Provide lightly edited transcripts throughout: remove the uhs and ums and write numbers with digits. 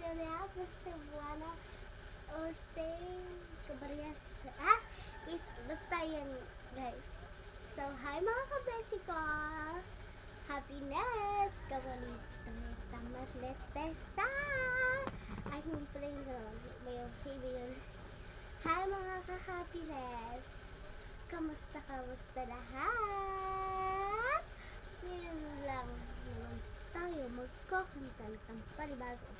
Basta Buwana or stay Cabarrias. Basta yan, guys. So, hi mga kabesi ko! Happiness! Tamas let's testa! Ay, hindi pala yung gano'n. May TV yun. Hi mga ka-happiness! Kamusta lahat? Ngayon lang naman tayo magkakanta ng panibago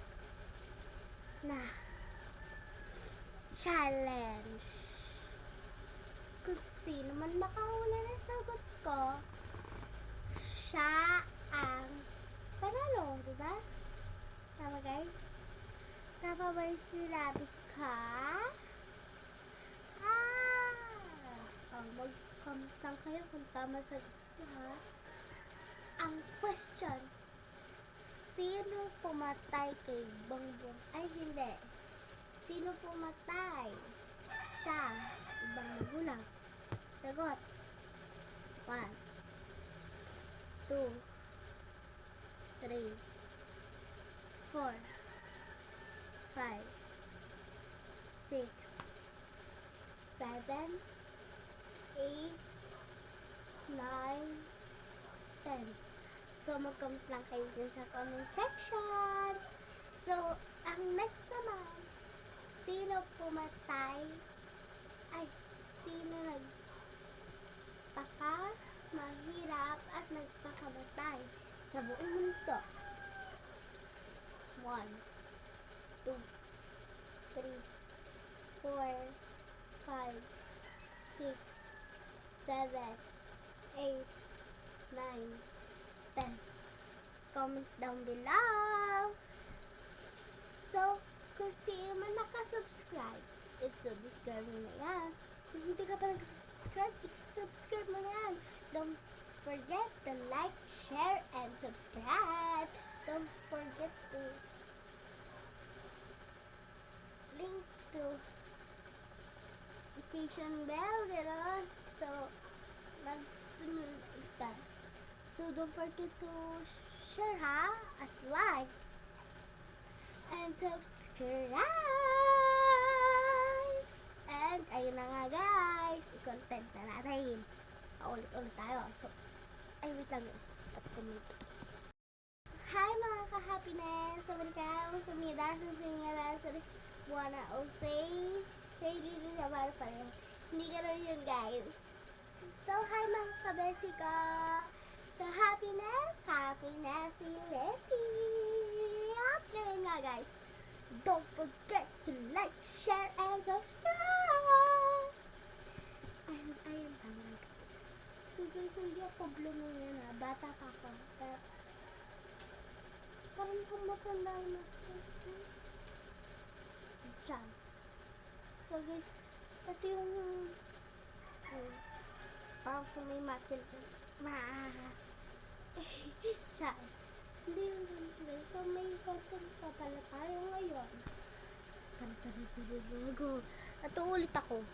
na challenge. Kung sino man makahula ng sagot ko, siya ang panalo, diba? Tama guys? Tama ba yung sinabi ka? Mag-comment lang kayo kung tama sagot ko, ha? Ang question, sino pumatay kay Bongbong? Ay, hindi. Sino pumatay sa ibang magulang? Sagot. 1, 2, 3, 4, 5, 6, 7, 8, 9, 10. So, mag-comment lang kayo dun sa comment section. So, ang next naman, sino pumatay? Ay, sino mahirap at nagpakamatay sa buong mundo? 1, 2, 3, 4, 5, 6, 7, 8, 9, 10. Comment down below. So, kung sino man nakasubscribe, subscribe mo na yan. Kung hindi ka pa nag-subscribe, subscribe mo na yan. Don't forget to like, share, and subscribe. Don't forget to link to notification bell, gano'n. So, mag-sunod ka. So, don't forget to share, ha? At like. And subscribe. And ayun na nga guys, i-content na natin. Ulit tayo. So, wait lang guys. At comment. Hi mga ka-happiness. Sabarikam, sumida, sumingala, buwana o say dito sa bar pa rin. Hindi ka rin yun guys. So, hi mga kabesi ko. So, happiness, ngayon nga guys, don't forget to like, share, and subscribe. Ayun tama. So guys, hindi ako blue yan ha. Bata pa ako. Pero, parang akong matanda na. Diyan. So guys, ito yung parang kung may muscle dyan. Diyan. Hindi yung ganun. So may content pa pala tayo ngayon. At ulit ako.